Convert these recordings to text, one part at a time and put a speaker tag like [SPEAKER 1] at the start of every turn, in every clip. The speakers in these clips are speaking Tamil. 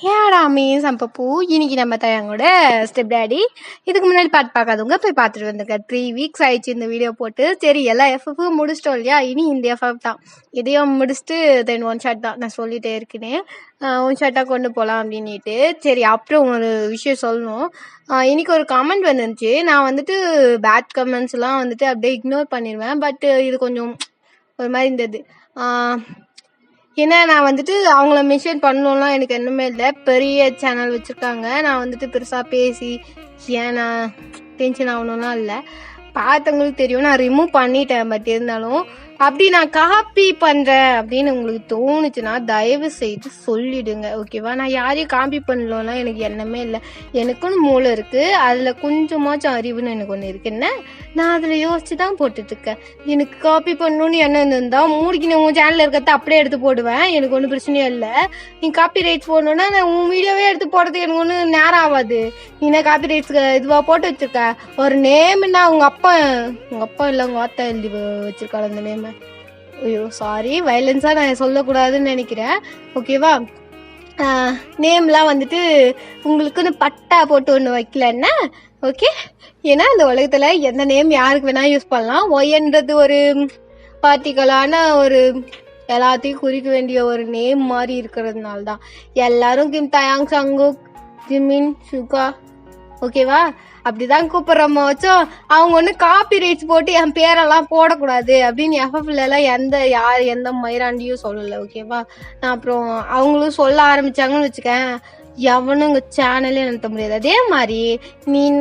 [SPEAKER 1] ஏடா மீன் சம்பப்பூ இன்னைக்கு நம்ம தயாங்கோட ஸ்டெப் டேடி. இதுக்கு முன்னாடி பாட்டு பார்க்காதவங்க போய் பார்த்துட்டு வந்துங்க. 3 வீக்ஸ் ஆயிடுச்சு இந்த வீடியோ போட்டு. சரி எல்லா எஃப்எஃப்பும் முடிச்சிட்டோம் இல்லையா, இனி இந்த எஃப்எஃப் தான். இதையும் முடிச்சுட்டு தென் ஒன் ஷாட் தான் நான் சொல்லிட்டே இருக்கேன். ஒன் ஷாட்டாக கொண்டு போகலாம் அப்படின்ட்டு. சரி, அப்புறம் ஒரு விஷயம் சொல்லணும். இன்னைக்கு ஒரு கமெண்ட் வந்துருந்துச்சு. நான் வந்துட்டு பேட் கமெண்ட்ஸ்லாம் வந்துட்டு அப்படியே இக்னோர் பண்ணிடுவேன். பட் இது கொஞ்சம் ஒரு மாதிரி இருந்தது. ஏன்னா நான் வந்துட்டு அவங்கள மென்ஷன் பண்ணணும்லாம் எனக்கு என்னமே இல்லை. பெரிய சேனல் வச்சுருக்காங்க. நான் வந்துட்டு பெருசாக பேசி ஏன் நான் டென்ஷன் ஆகணும்லாம் இல்லை. பார்த்தவங்களுக்கு தெரியும், நான் ரிமூவ் பண்ணிட்டேன். பட் இருந்தாலும் அப்படி நான் காப்பி பண்ணுறேன் அப்படின்னு உங்களுக்கு தோணுச்சுன்னா தயவு செய்து சொல்லிடுங்க, ஓகேவா? நான் யாரையும் காப்பி பண்ணலாம் எனக்கு எண்ணமே இல்லை. எனக்குன்னு மூளை இருக்குது, அதில் கொஞ்சமாச்சும் அறிவுன்னு எனக்கு ஒன்று இருக்கு. என்ன, நான் அதில் யோசிச்சு தான் போட்டுட்ருக்கேன். எனக்கு காப்பி பண்ணணும்னு எண்ணம் இருந்தால் மூடிக்கு நான் உன் சேனலில் இருக்கிறத அப்படியே எடுத்து போடுவேன். எனக்கு ஒன்றும் பிரச்சனையும் இல்லை. நீ காப்பி ரைட்ஸ் போடணுன்னா நான் உன் வீடியோவே எடுத்து போடுறதுக்கு எனக்கு ஒன்றும் நேரம் ஆகாது. நீ என்ன காப்பி ரைட்ஸ்க்கு இதுவாக போட்டு வச்சுருக்க. ஒரு நேம்னா உங்கள் அப்பா இல்லை உங்கள் ஆத்தா எழுதி வச்சுருக்காள் அந்த நேம். ஐயோ சாரி, வயலன்ஸாக நான் சொல்லக்கூடாதுன்னு நினைக்கிறேன், ஓகேவா? நேம்லாம் வந்துட்டு உங்களுக்குன்னு பட்டா போட்டு ஒன்று வைக்கலன்னா ஓகே. ஏன்னா இந்த உலகத்தில் எந்த நேம் யாருக்கு வேணால் யூஸ் பண்ணலாம். ஒய்ன்றது ஒரு பார்ட்டிக்கலான ஒரு எல்லாத்தையும் குறிக்க வேண்டிய ஒரு நேம் மாதிரி இருக்கிறதுனால தான் எல்லாரும் கிம் தயாங் சங்குக் ஜிமின் சுகா, ஓகேவா? அப்படிதான் கூப்பிட்றோமோ வச்சோம். அவங்க ஒன்று காப்பி ரைட்ஸ் போட்டு என் பேரெல்லாம் போடக்கூடாது அப்படின்னு எஃப்எஃப்லாம் எந்த மயிராண்டியும் சொல்லலை, ஓகேவா? நான் அப்புறம் அவங்களும் சொல்ல ஆரம்பிச்சாங்கன்னு வச்சுக்கேன், எவனும் உங்க சேனலே நடத்த முடியாது. அதே மாதிரி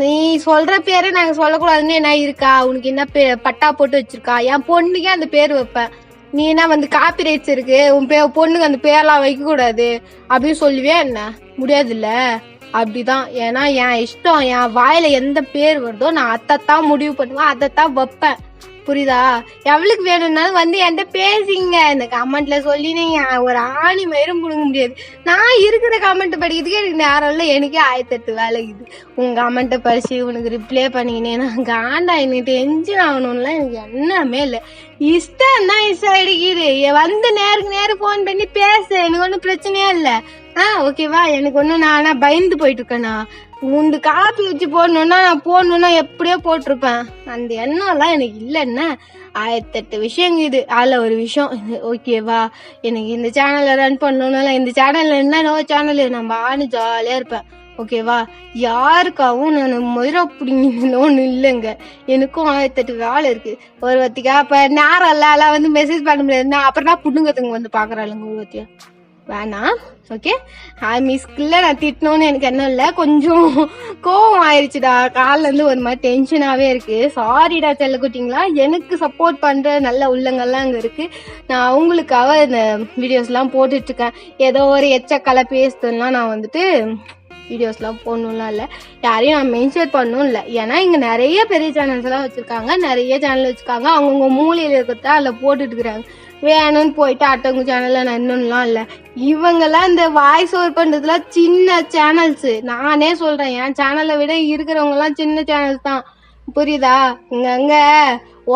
[SPEAKER 1] நீ சொல்ற பேரை நாங்கள் சொல்லக்கூடாதுன்னு என்ன இருக்கா? உனக்கு என்ன பட்டா போட்டு வச்சிருக்கா? என் பொண்ணுக்கே அந்த பேர் வைப்பேன். நீ என்ன வந்து காப்பி ரைட்ஸ் இருக்கு, உன் பொண்ணுக்கு அந்த பேரெல்லாம் வைக்கக்கூடாது அப்படின்னு சொல்லுவே என்ன? முடியாதுல்ல. அப்படிதான். ஏன்னா என் இஷ்டம், என் வாயில எந்த பேர் வருதோ நான் அதைத்தான் முடிவு பண்ணுவேன், அதைத்தான் வைப்பேன், புரியுதா? எவ்வளவுக்கு வேணும்னாலும் வந்து என்கிட்ட பேசிங்க. இந்த கமெண்ட்ல சொல்லி நீங்க ஒரு ஆணி மயிரும் புடுங்க முடியாது. நான் இருக்கிற கமெண்ட் படிக்கிறதுக்கு எனக்கு நேரம் இல்லை. எனக்கே 1008 வேலைக்குது. உங்க கமெண்ட்டை படிச்சு உனக்கு ரிப்ளை பண்ணிக்கினேன் நான் காண்டா. எனக்கு டென்ஷன் ஆகணும்லாம் எனக்கு என்னமே இல்லை. இஷ்டம் தான் இஷ்டம் அடிக்குது. வந்து நேருக்கு நேரம் போன் பண்ணி பேசு, எனக்கு ஒன்றும் பிரச்சனையே இல்லை. ஓகேவா? எனக்கு ஒன்றும் நானா பயந்து போயிட்டு இருக்கேனா? உண்டு காப்பி வச்சு போடணும்னா நான் போடணும்னா எப்படியோ போட்டிருப்பேன். அந்த எண்ணம்லாம் எனக்கு இல்லைன்னா 1008 விஷயம் இது. அதில் ஒரு விஷயம், ஓகேவா? எனக்கு இந்த சேனலை ரன் பண்ணணும்னால இந்த சேனல்ல என்னென்னோ சேனல் நம்ம ஆணு ஜாலியாக இருப்பேன், ஓகேவா? யாருக்காகவும் நான் முயற பிடிங்கன்னு இல்லைங்க. எனக்கும் 1008 வேலை இருக்கு. ஒரு வத்திக்கா இப்போ நேரம் இல்லை, எல்லாம் வந்து மெசேஜ் பண்ண முடியாது. அப்புறம் தான் புடுங்கத்துங்க வந்து பார்க்குறாளுங்க ஒரு வத்தியா. வேணாம், ஓகே? மிஸ்கில் நான் திட்டணும்னு எனக்கு என்ன இல்லை, கொஞ்சம் கோவம் ஆயிடுச்சுடா. காலிலேருந்து ஒரு மாதிரி டென்ஷனாகவே இருக்குது. சாரிடா செல்லக்குட்டிங்களா. எனக்கு சப்போர்ட் பண்ணுற நல்ல உள்ளங்கள்லாம் அங்கே இருக்குது. நான் அவங்களுக்காக இந்த வீடியோஸ்லாம் போட்டுட்ருக்கேன். ஏதோ ஒரு எச்சக்கலை பேசுதுன்னா நான் வந்துட்டு வீடியோஸ்லாம் போடணும்லாம் இல்லை, யாரையும் நான் மென்ஷன் பண்ணணும் இல்லை. ஏன்னா இங்கே நிறைய பெரிய சேனல்ஸ் எல்லாம் வச்சுருக்காங்க, நிறைய சேனல் வச்சுருக்காங்க. அவங்கவுங்க மூலையில் இருக்கிறதா அதில் போட்டுட்டு இருக்கிறாங்க. வேணும்னு போயிட்டு அடுத்தவங்க சேனல்ல நான் இன்னொன்னுலாம் இல்லை. இவங்கெல்லாம் இந்த வாய்ஸ் ஓவர் பண்றதுலாம் சின்ன சேனல்ஸ். நானே சொல்றேன், என் சேனலை விட இருக்கிறவங்க எல்லாம் சின்ன சேனல்ஸ் தான், புரியுதா? இங்க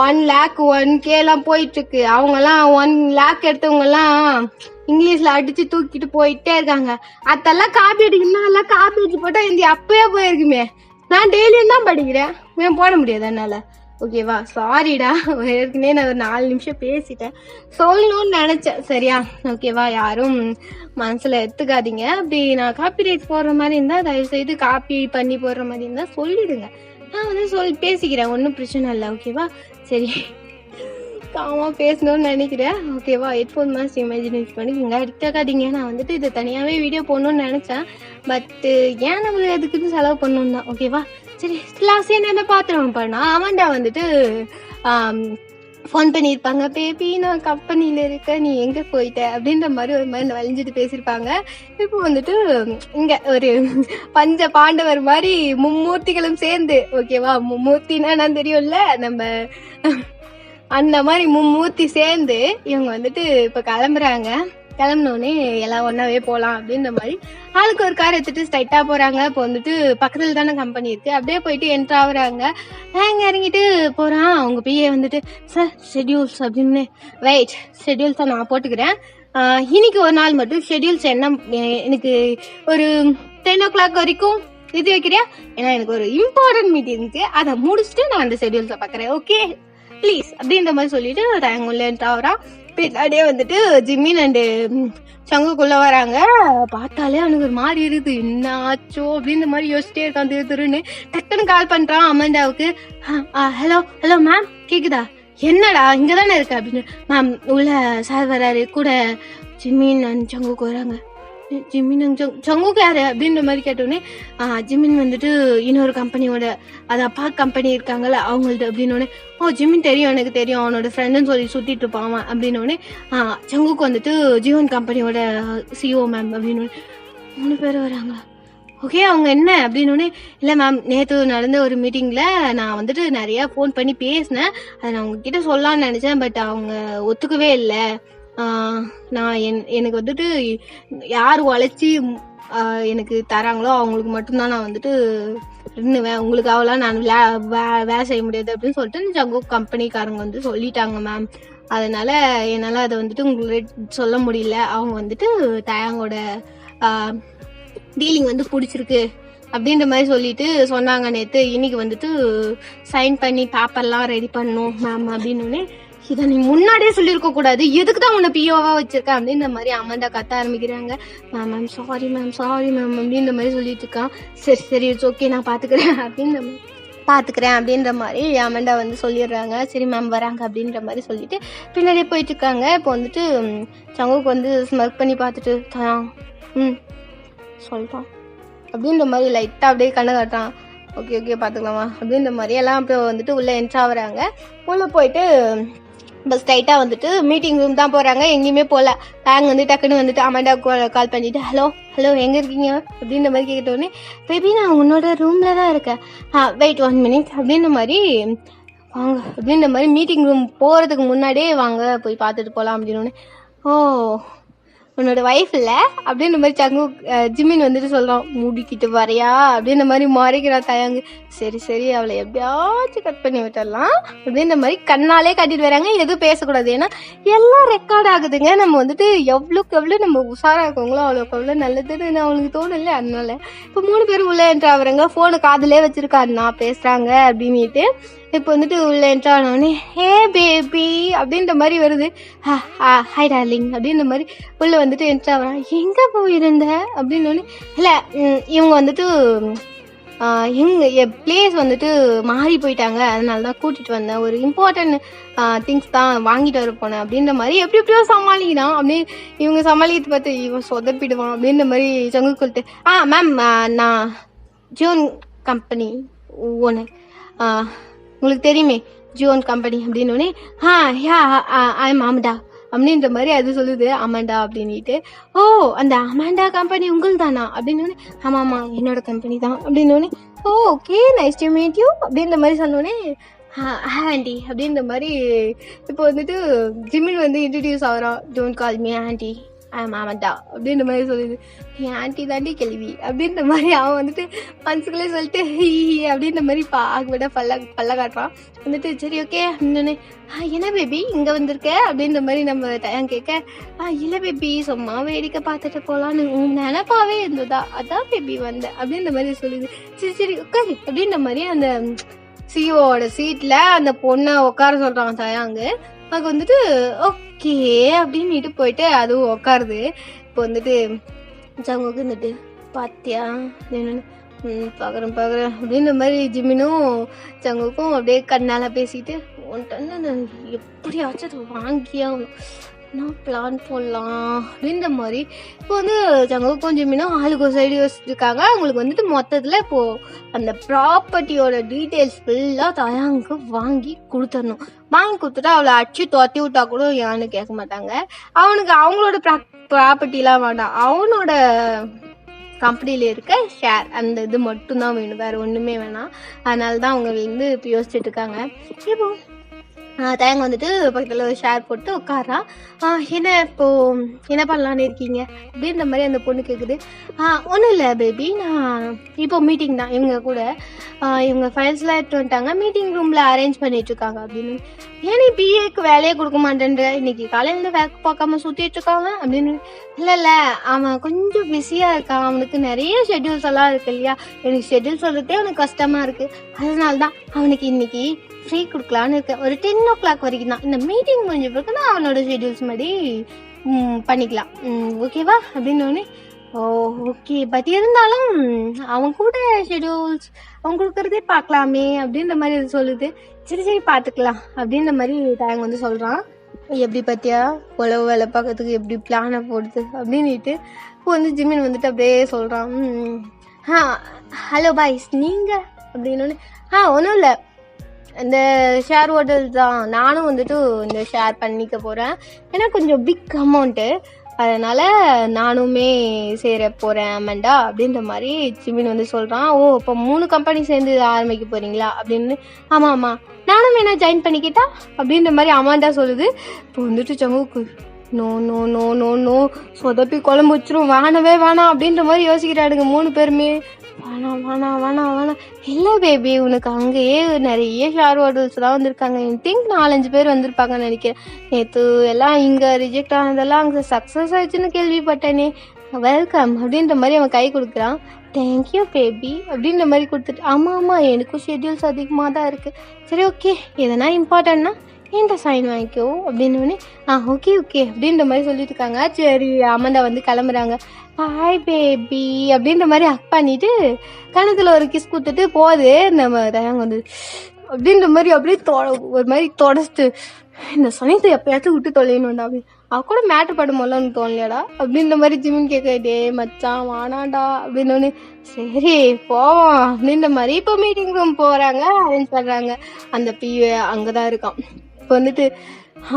[SPEAKER 1] 1 lakh 1K எல்லாம் போயிட்டு இருக்கு. அவங்க எல்லாம் 1 lakh எடுத்தவங்க எல்லாம் இங்கிலீஷ்ல அடிச்சு தூக்கிட்டு போயிட்டே இருக்காங்க. அதெல்லாம் காப்பி அடிக்கணும், எல்லாம் காப்பி அடிச்சு போட்டா இந்த அப்பயே போயிருக்குமே. நான் டெய்லியும் தான் படிக்கிறேன், ஏன் போட முடியாது என்னால, ஓகேவா? சாரிடா, ஏற்கனவே நான் ஒரு 4 நிமிஷம் பேசிட்டேன். சொல்லணும்னு நினைச்சேன், சரியா? ஓகேவா? யாரும் மனசுல எடுத்துக்காதீங்க. அப்படி நான் காப்பி ரைட்ஸ் போடுற மாதிரி இருந்தா தயவு செய்து காப்பி பண்ணி போடுற மாதிரி இருந்தா சொல்லிடுங்க. நான் வந்து பேசிக்கிறேன், ஒன்றும் பிரச்சனை இல்லை, ஓகேவா? சரி, காமா பேசணும்னு நினைக்கிறேன், ஓகேவா? ஹெட்ஃபோன் மாஸ்ட் இமேஜினேட் பண்ணிக்கோங்க, எடுத்துக்காதீங்க. நான் வந்துட்டு இதை தனியாகவே வீடியோ போடணும்னு நினச்சேன். பட்டு ஏன் நம்ம எதுக்குன்னு செலவு பண்ணணும் தான், ஓகேவா? சரி, லாஸ்ட் என்ன பாத்திரம் பண்ணா ஆமாண்டா வந்துட்டு ஃபோன் பண்ணியிருப்பாங்க, பேபி நான் கம்பெனியில் இருக்க, நீ எங்கே போயிட்ட அப்படின்ற மாதிரி ஒரு மாதிரி வலிஞ்சிட்டு பேசியிருப்பாங்க. இப்போ வந்துட்டு இங்கே ஒரு பஞ்ச பாண்டவர் மாதிரி மும்மூர்த்திகளும் சேர்ந்து, ஓகேவா? மும்மூர்த்தின்னா நான் தெரியும்ல, நம்ம அந்த மாதிரி மும்மூர்த்தி சேர்ந்து இவங்க வந்துட்டு இப்போ கிளம்புறாங்க. கிளம்பினோடனே எல்லாம் ஒன்றாவே போகலாம் அப்படின்ற மாதிரி ஆளுக்கு ஒரு கார் எடுத்துட்டு ஸ்ட்ரைட்டாக போகிறாங்க. இப்போ வந்துட்டு பக்கத்தில் தானே கம்பெனி இருக்குது. அப்படியே போயிட்டு என்ட்ரு ஆகுறாங்க. இங்கே இறங்கிட்டு போகிறான். அவங்க பிஏ வந்துட்டு சார் ஷெட்யூல்ஸ் அப்படின்னு, வெயிட் ஷெட்யூல்ஸை நான் போட்டுக்கிறேன், இன்னைக்கு ஒரு நாள் மட்டும் ஷெட்யூல்ஸ் என்ன எனக்கு ஒரு 10 o'clock வரைக்கும் இது வைக்கிறியா, ஏன்னா எனக்கு ஒரு இம்பார்ட்டன்ட் மீட்டிங் இருக்கு, அதை முடிச்சுட்டு நான் அந்த ஷெட்யூல்ஸை பாக்குறேன், ஓகே ப்ளீஸ் அப்படின்ற மாதிரி சொல்லிட்டு டயங்குள்ள ஆகுறான். பின்னாடியே வந்துட்டு ஜிம்மின் அண்டு சங்குக்குள்ள வராங்க. பார்த்தாலே அவனுக்கு ஒரு மாதிரி இருக்குது, என்ன ஆச்சோ அப்படின்ற மாதிரி யோசிச்சிட்டே இருக்கான். திருன்னு டக்குன்னு கால் பண்றான் அமண்டாவுக்கு. ஹலோ ஹலோ மேம் கேக்குதா, என்னடா இங்கதானே இருக்க அப்படின்னு. மேம் உள்ள சார் வராரு, கூட ஜிம்மின் அண்ட் சங்குக்கு வராங்க. ஜிம்மின் சங்குக்கு யாரு அப்படின்ற மாதிரி கேட்டோடனே ஜிம்மின் வந்துட்டு இன்னொரு கம்பெனியோட, அது அப்பா கம்பெனி இருக்காங்கல்ல அவங்கள்ட்ட அப்படின்னோடனே, ஓ ஜிம்மின் தெரியும் எனக்கு தெரியும், அவனோட ஃப்ரெண்டுன்னு சொல்லி சுத்திட்டு இருப்பான் அப்படின்னோடனே சங்குக்கு வந்துட்டு ஜீவன் கம்பெனியோட சிஓ மேம் அப்படின்னு. 3 பேர் வராங்களா, ஓகே அவங்க என்ன அப்படின்னோடனே, இல்லை மேம் நேற்று நடந்த ஒரு மீட்டிங்கில் நான் வந்துட்டு நிறையா ஃபோன் பண்ணி பேசினேன், அதை நான் உங்ககிட்ட சொல்லலான்னு நினச்சேன், பட் அவங்க ஒத்துக்கவே இல்லை. நான் எனக்கு வந்துட்டு யார் உழைச்சி எனக்கு தராங்களோ அவங்களுக்கு மட்டும்தான் நான் வந்துட்டு இருந்துவேன், உங்களுக்கு அவளாம் நான் வேலை செய்ய முடியாது அப்படின்னு சொல்லிட்டு ஜங்கு கம்பெனிக்காரங்க வந்து சொல்லிட்டாங்க மேம். அதனால என்னால் அதை வந்துட்டு உங்களுக்கு சொல்ல முடியல. அவங்க வந்துட்டு தயாங்கோட டீலிங் வந்து பிடிச்சிருக்கு அப்படின்ற மாதிரி சொல்லிட்டு சொன்னாங்க நேற்று. இன்னைக்கு வந்துட்டு சைன் பண்ணி பேப்பர்லாம் ரெடி பண்ணணும் மேம் அப்படின்னு. இதை நீ முன்னாடியே சொல்லியிருக்க கூடாது, எதுக்கு தான் உன்னை பிஓவா வச்சிருக்கேன் அப்படின்ற மாதிரி அமண்டா கத்த ஆரம்பிக்கிறாங்க. மேம் சாரி மேம் அப்படின்ற மாதிரி சொல்லிட்டு இருக்கான். சரி சரி இட்ஸ் ஓகே நான் பாத்துக்கிறேன் அப்படின்ற மாதிரி அமண்டா வந்து சொல்லிடுறாங்க. சரி மேம் வராங்க அப்படின்ற மாதிரி சொல்லிட்டு பின்னாடியே போயிட்டு இருக்காங்க. இப்போ வந்துட்டு சங்குக்கு வந்து ஸ்மர்க் பண்ணி பார்த்துட்டு சொல்லிட்டான் அப்படின்ற மாதிரி லைட்டாக அப்படியே கண்ணு காட்டான். ஓகே ஓகே பார்த்துக்கலாமா அப்படின்ற மாதிரி எல்லாம் இப்போ வந்துட்டு உள்ளே என்ட்ரா வராங்க. உள்ளே போயிட்டு பஸ் டைட்டாக வந்துட்டு மீட்டிங் ரூம் தான் போகிறாங்க, எங்கேயுமே போகல. பேங்க் வந்து டக்குன்னு வந்துட்டு அமண்டா கால் பண்ணிவிட்டு ஹலோ எங்கே இருக்கீங்க அப்படின்ற மாதிரி கேட்டோடனே, பேபி நான் உன்னோட ரூமில் தான் இருக்கேன், வெயிட் 1 minute அப்படின்ற மாதிரி வாங்க அப்படின்ற மாதிரி மீட்டிங் ரூம் போகிறதுக்கு முன்னாடியே வாங்க போய் பார்த்துட்டு போகலாம் அப்படின்னு. ஓ உன்னோட ஒய்ஃப் இல்லை அப்படின்ற மாதிரி சங்கு ஜிம்மின் வந்துட்டு சொல்கிறான். மூடிக்கிட்டு வரையா அப்படின்ற மாதிரி மறைக்கிறான் தயாங்கு. சரி அவளை எப்படியாச்சும் கட் பண்ணி விட்டுடலாம் அப்படின்ற மாதிரி கண்ணாலே கட்டிட்டு வராங்க. எதுவும் பேசக்கூடாது, ஏன்னா எல்லாம் ரெக்கார்ட் ஆகுதுங்க. நம்ம வந்துட்டு எவ்வளோக்கு எவ்வளோ நம்ம உஷாராக இருக்கோங்களோ அவ்வளோக்கு எவ்வளோ நல்லதுன்னு அவனுக்கு தோணல. அதனால இப்போ 3 பேர் உள்ள என்ட்ரா வராங்க. ஃபோனு காதிலே வச்சிருக்காருண்ணா பேசுகிறாங்க அப்படின்ட்டு. இப்போ வந்துட்டு உள்ள என்ட்ரா ஆனோடனே ஹே பேபி அப்படின்ற மாதிரி வருது. ஹாய் டார்லிங் அப்படின்ற மாதிரி உள்ள வந்துட்டு என்ட்ரா வரான். எங்கே போயிருந்த அப்படின்னோடனே, இல்லை இவங்க வந்துட்டு பிளேஸ் வந்துட்டு மாறி போயிட்டாங்க, அதனால தான் கூட்டிகிட்டு வந்தேன், ஒரு இம்பார்ட்டன்ட் திங்ஸ் தான் வாங்கிட்டு வர போனேன் அப்படின்ற மாதிரி எப்படியோ சமாளிக்கிறான். அப்படியே இவங்க சமாளிக்கிறது பார்த்து இவன் சொதப்பிடுவான் அப்படின்ற மாதிரி சங்கு சொல்லிட்டு, மேம் நான் ஜோன் கம்பெனி ஓனர், உங்களுக்கு தெரியுமே ஜோன் கம்பெனி அப்படின்னோடனே, ஐம் அமண்டா அப்படின்ற மாதிரி அது சொல்லுது அமண்டா அப்படின்ட்டு. ஓ அந்த அமண்டா கம்பெனி உங்கள் தானா அப்படின்னோடனே, ஆமாம்மா என்னோட கம்பெனி தான் அப்படின்னோடனே, okay nice to meet you அப்படின்ற மாதிரி சொன்னோடனே, ஆண்டி அப்படின்ற மாதிரி இப்போ வந்துட்டு ஜிம்மின் வந்து இன்ட்ரடியூஸ் ஆகிறான். டோன்ட் கால் மீ ஆண்டி, ஆமாண்டா அப்படின்ற மாதிரி சொல்லுது. என் ஆண்டி தாண்டி கேள்வி அப்படின்ற மாதிரி அவன் வந்துட்டு மனசுக்குள்ளே சொல்லிட்டு அப்படின்ற மாதிரி விட பல்ல காட்டுறான். வந்துட்டு சரி ஓகே அப்படின்னு, என்ன பேபி இங்கே வந்திருக்க அப்படின்ற மாதிரி நம்ம தயான் கேட்க, இல்லை பேபி சும்மா வேடிக்கை பார்த்துட்டு போகலான்னு நினைப்பாவே இருந்ததா, அதான் பேபி வந்தேன் அப்படின்ற மாதிரி சொல்லுது. சரி உட்காரு அப்படின்ற மாதிரி அந்த சிஓட சீட்டில் அந்த பொண்ணை உட்கார சொல்கிறான் தயாங்கு. அதுக்கு வந்துட்டு ஓகே அப்படின்ட்டு போயிட்டு அதுவும் உக்காருது. இப்போ வந்துட்டு சங்குக்கு வந்துட்டு பாத்தியா என்னன்னு பார்க்குறேன் அப்படின்ற மாதிரி ஜிம்மினும் சங்குக்கும் அப்படியே கண்ணால் பேசிட்டு, உன்ட்டு நான் எப்படியாச்சும் அதை வாங்கியாகணும், நான் பிளான் போடலாம் அப்படின்ற மாதிரி. இப்போ வந்து சங்குக்கும் ஜிம்மினும் ஆளுக்கு ஒரு சைடு யோசிச்சுருக்காங்க. அவங்களுக்கு வந்துட்டு மொத்தத்தில் இப்போது அந்த ப்ராப்பர்ட்டியோட டீட்டெயில்ஸ் ஃபுல்லாக தயாங்க வாங்கி கொடுத்துடணும். வாங்கி கொடுத்துட்டா அவளை அடிச்சு துரத்தி விட்டா கூட யான்னு கேட்க மாட்டாங்க. அவனுக்கு அவங்களோட ப்ராப்பர்ட்டிலாம் வேண்டாம், அவனோட கம்பெனியில் இருக்க ஷேர் அந்த இது மட்டும்தான் வேணும், வேறு ஒன்றுமே வேணாம். அதனால தான் அவங்க வந்து இப்போ யோசிச்சுட்டு இருக்காங்க. இப்போ தேங்க வந்துட்டு பக்கத்தில் ஒரு ஷேர் போட்டு உட்காரான். என்ன இப்போ என்ன பண்ணலான்னு இருக்கீங்க அப்படின்ற மாதிரி அந்த பொண்ணு கேட்குது. ஒன்றும் இல்லை பேபி, நான் இப்போ மீட்டிங் தான் இவங்க கூட. இவங்க ஃபைல்ஸ்லாம் எடுத்து வந்துட்டாங்க, மீட்டிங் ரூமில் அரேஞ்ச் பண்ணிகிட்ருக்காங்க அப்படின்னு. ஏன் நீ பிஏக்கு வேலையே கொடுக்க மாட்டேன்ற, இன்னைக்கு காலையிலேருந்து வேலை பார்க்காம சுற்றிட்டு இருக்காங்க அப்படின்னு. இல்லை அவன் கொஞ்சம் பிஸியாக இருக்கான், அவனுக்கு நிறைய ஷெட்யூல்ஸ் எல்லாம் இருக்கு இல்லையா, எனக்கு ஷெட்யூல் சொல்கிறதே அவனுக்கு கஷ்டமாக இருக்குது, அதனால தான் அவனுக்கு இன்னைக்கு ஃப்ரீ கொடுக்கலான்னு இருக்கேன். ஒரு 10 o'clock வரைக்கும் தான், இந்த மீட்டிங் முடிஞ்ச பிறகு நான் அவனோட ஷெட்யூல்ஸ் மாதிரி பண்ணிக்கலாம், ஓகேவா அப்படின்னோடனே. ஓகே, பட் இருந்தாலும் அவன் கூட ஷெட்யூல்ஸ் அவன் கொடுக்கறதே பார்க்கலாமே அப்படின்ற மாதிரி அது சொல்லுது. சரி பார்த்துக்கலாம் அப்படின்ற மாதிரி தாங்க வந்து சொல்கிறான். எப்படி பார்த்தியா உழவு வேலை பார்க்கறதுக்கு எப்படி பிளானை போடுது அப்படின்ட்டு இப்போ வந்து ஜிமின் வந்துட்டு அப்படியே சொல்கிறான். ஹலோ பாய்ஸ் நீங்கள் அப்படின்னோடனே ஒன்றும் இல்லை, இந்த ஷேர் ஹோட்டல் தான், நானும் வந்துட்டு இந்த ஷேர் பண்ணிக்க போகிறேன், ஏன்னா கொஞ்சம் பிக் அமௌண்ட்டு, அதனால் நானுமே சேர போகிறேன் அமண்டா அப்படின்ற மாதிரி ஜிமின் வந்து சொல்கிறான். இப்போ 3 கம்பெனி சேர்ந்து இதை ஆரம்பிக்க போகிறீங்களா அப்படின்னு. ஆமாம் நானும் வேணா ஜாயின் பண்ணிக்கிட்டா அப்படின்ற மாதிரி அமாண்டா சொல்லுது. இப்போ வந்துட்டு சங்குக்கு no no no no no சொதப்பி குழம்பு வச்சிரும், வேணாம் அப்படின்ற மாதிரி யோசிக்கிறாடுங்க 3 பேருமே. வேணாம் இல்லை பேபி, உனக்கு அங்கேயே நிறைய ஷேர் ஹோட்டல்ஸ் தான் வந்திருக்காங்க, ஐ திங்க் 4-5 பேர் வந்திருப்பாங்கன்னு நினைக்கிறேன். நேற்று எல்லாம் இங்கே ரிஜெக்ட் ஆனதெல்லாம் அங்கே சக்ஸஸ் ஆயிடுச்சுன்னு கேள்விப்பட்டேனே, வெல்கம் அப்படின்ற மாதிரி அவன் கை கொடுக்குறான். தேங்க்யூ பேபி அப்படின்ற மாதிரி கொடுத்துட்டு. ஆமாம் எனக்கும் ஷெட்யூல்ஸ் அதிகமாக தான் இருக்குது, சரி ஓகே எதனா இம்பார்ட்டன்னா என்கிட்ட சைன் வாங்கிக்கோ அப்படின்னு. ஓகே அப்படின்ற மாதிரி சொல்லிட்டு இருக்காங்க. சரி அமண்டா வந்து கிளம்புறாங்க. ஹாய் பேபி அப்படின்ற மாதிரி ஹக் பண்ணிட்டு கணத்தில் ஒரு கிஸ் கொடுத்துட்டு போகுது. நம்ம தயாங்க வந்து அப்படின்ற மாதிரி அப்படியே ஒரு மாதிரி தொடச்சிட்டு, இந்த சனித்தை எப்பயாச்சும் விட்டு தொலையணும்டா அப்படி, அவ கூட மேட்ரு படுமோல உனக்கு தோணலையாடா அப்படின்ற மாதிரி ஜிமின் கேட்கடே மச்சான் வானாண்டா அப்படின்னு. சரி போவோம் அப்படின்ற மாதிரி இப்போ மீட்டிங் ரூம் போகிறாங்க, அரேஞ்ச் பண்ணுறாங்க. அந்த பிஏ அங்கே தான் இருக்கான். இப்போ வந்துட்டு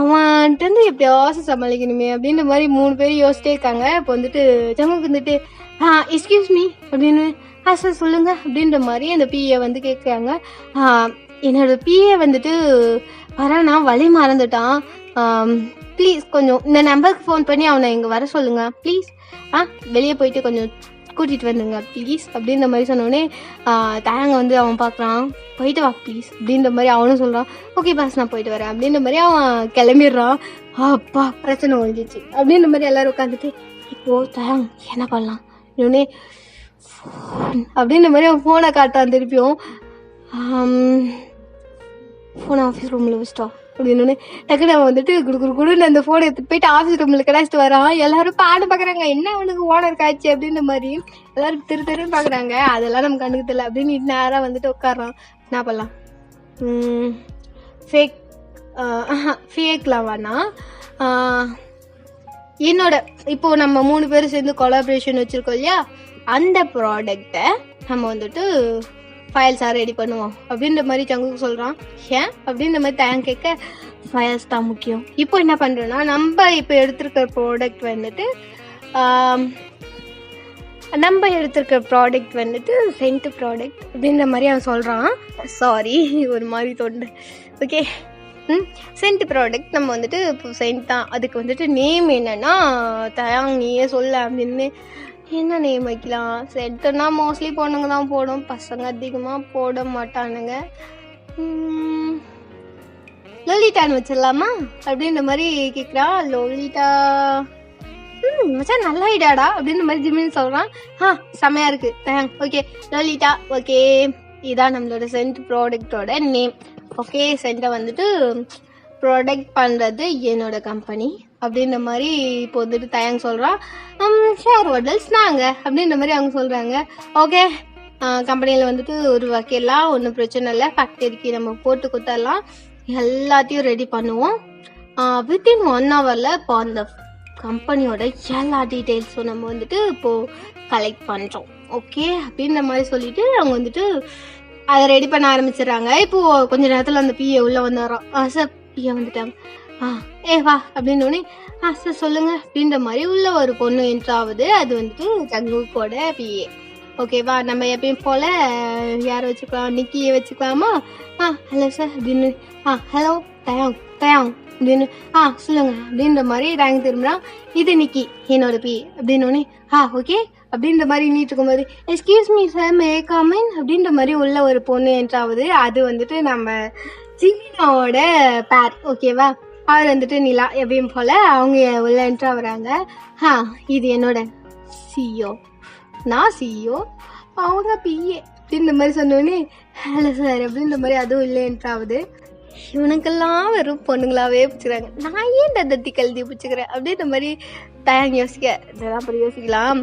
[SPEAKER 1] அவன்ட்டு வந்து எப்படியாச்சும் சமாளிக்கணுமே அப்படின்ற மாதிரி 3 பேர் யோசிச்சிட்டே இருக்காங்க. இப்போ வந்துட்டு ஜம்முக்கு வந்துட்டு எக்ஸ்கியூஸ் மீ அப்படின்னு. சார் சொல்லுங்க அப்படின்ற மாதிரி அந்த பிஏ வந்து கேட்குறாங்க. என்னோட பிஏ வந்துட்டு வரானா வழி மறந்துட்டான், ப்ளீஸ் கொஞ்சம் இந்த நம்பருக்கு ஃபோன் பண்ணி அவனை இங்கே வர சொல்லுங்க ப்ளீஸ், வெளியே போயிட்டு கொஞ்சம் கூட்டிகிட்டு வந்துங்க ப்ளீஸ் அப்படின்ற மாதிரி சொன்னோடனே தயாங்க வந்து அவன் பார்க்குறான். போயிட்டு வா ப்ளீஸ் அப்படின்ற மாதிரி அவனும் சொல்கிறான். ஓகே பாஸ் நான் போயிட்டு வரேன் அப்படின்ற மாதிரி அவன் கிளம்பிடுறான். அப்பா பிரச்சனை ஒழிஞ்சிச்சு அப்படின்ற மாதிரி எல்லோரும் உட்காந்துட்டு இப்போது தயாங் என்ன பண்ணலாம் இன்னொன்னே அப்படின்ற மாதிரி அவன் ஃபோனை காட்டான். திருப்பியும் ஃபோனை ஆஃபீஸ் ரூமில் வச்சிட்டோம் அப்படின்னு டக்குனு அவன் வந்துட்டு குடுன்னு அந்த ஃபோனை எடுத்துட்டு போயிட்டு ஆஃபீஸ் ரூமில் கிடாச்சிட்டு வரான். எல்லாரும் பாடு பார்க்குறாங்க, என்ன அவனுக்கு ஓனர் காய்ச்சி அப்படின்ற மாதிரி எல்லாரும் திரு பார்க்குறாங்க. அதெல்லாம் நம்ம கண்டுக்கு தெரியல அப்படின்னு நேராக வந்துட்டு உட்காரான். என்ன பண்ணலாம், ஃபேக்லாம் வேணாம், என்னோட இப்போது நம்ம 3 பேரும் சேர்ந்து கொலாபரேஷன் வச்சுருக்கோம் இல்லையா, அந்த ப்ராடக்டை நம்ம வந்துட்டு ஃபைல்ஸாக ரெடி பண்ணுவோம் அப்படின்ற மாதிரி சங்குக்கு சொல்கிறான். ஏன் அப்படின்ற மாதிரி தேங்க் கேட்க, ஃபைல்ஸ் தான் முக்கியம். இப்போ என்ன பண்ணுறோன்னா நம்ம இப்போ எடுத்துருக்கிற ப்ராடக்ட் வந்துட்டு சென்ட் ப்ராடக்ட் அப்படின்ற மாதிரி அவன் சொல்கிறான். சாரி ஒரு மாதிரி தொண்டு. ஓகே சென்ட் ப்ராடக்ட் நம்ம வந்துட்டு இப்போ சென்ட் தான், அதுக்கு வந்துட்டு நேம் என்னன்னா தயாங் நீயே சொல்ல அப்படின்னு. என்ன நேம் வைக்கலாம், சென்ட்டுன்னா மோஸ்ட்லி பொண்ணுங்க தான் போடும், பசங்க அதிகமாக போட மாட்டானுங்க. லோலிட்டான்னு வச்சிடலாமா அப்படின்ற மாதிரி கேட்குறா. லோலிட்டா மச்சான் நல்ல ஐடியாடா அப்படின்ற மாதிரி ஜிமின்னு சொல்கிறான். செம்மையாக இருக்குது, ஓகே லோலிட்டா ஓகே, இதான் நம்மளோட சென்ட் ப்ராடக்டோட நேம். ஓகே சென்ட்டை வந்துட்டு ப்ராடக்ட் பண்ணுறது என்னோட கம்பெனி அப்படின்ற மாதிரி இப்போ வந்துட்டு தயாங்க சொல்கிறான். ஷேர் ஹோட்டல்ஸ் நாங்கள் அப்படின்ற மாதிரி அவங்க சொல்கிறாங்க. ஓகே கம்பெனியில் வந்துட்டு ஒரு வகையெல்லாம் ஒன்றும் பிரச்சனை இல்லை, ஃபேக்டரிக்கு நம்ம போட்டு கொடுத்துடலாம், எல்லாத்தையும் ரெடி பண்ணுவோம். வித்தின் 1 hourல இப்போ அந்த கம்பெனியோட எல்லா டீட்டெயில்ஸும் நம்ம வந்துட்டு இப்போது கலெக்ட் பண்ணுறோம் ஓகே அப்படின்ற மாதிரி சொல்லிட்டு அவங்க வந்துட்டு அதை ரெடி பண்ண ஆரம்பிச்சிடுறாங்க. இப்போது கொஞ்சம் நேரத்தில் அந்த பிஏ உள்ளே வந்துடுறோம். சார் பிஏ வந்துட்டாங்க. வா அப்படின்னோடனே சார் சொல்லுங்கள் அப்படின்ற மாதிரி உள்ள ஒரு பொண்ணு என்ட்ராகுது. அது வந்துட்டு ஜங்குக்கோட பிஏ. ஓகேவா, நம்ம எப்பயும் போல் யாரை வச்சுக்கலாம், நிக்கியை வச்சுக்கலாமா? ஹலோ சார் அப்படின்னு. ஹலோ தயாங் தயாங் அப்படின்னு சொல்லுங்க அப்படின்ற மாதிரி தயாங் திரும்புறான். இது நிக்கி என்னோட பி அப்படின்னு ஓகே அப்படின்ற மாதிரி நீட்டு இருக்கும்போது excuse me sir may come in அப்படின்ற மாதிரி உள்ள ஒரு பொண்ணு என்ட்ராவது. அது வந்துட்டு நம்ம ஜிமினாவோட பேர் ஓகேவா. அவர் வந்துட்டு நிலா எப்பயும் போல அவங்க உள்ள என்ட்ரா வராங்க. இது என்னோட சிஇஓ, நான் சிஇஓ, அவங்க பிஏ அப்படின்ற மாதிரி சொன்னோடனே ஹலோ சார் அப்படின்ற மாதிரி அதுவும் இல்லை என்ட்ராவது. இவனுக்கெல்லாம் வெறும் பொண்ணுங்களாவே பிடிச்சிக்கிறாங்க, நான் ஏன் தத்தி கழுதி பிடிச்சிக்கிறேன் அப்படின்ற மாதிரி தயாங்க யோசிக்க. இதெல்லாம் அப்புறம் யோசிக்கலாம்.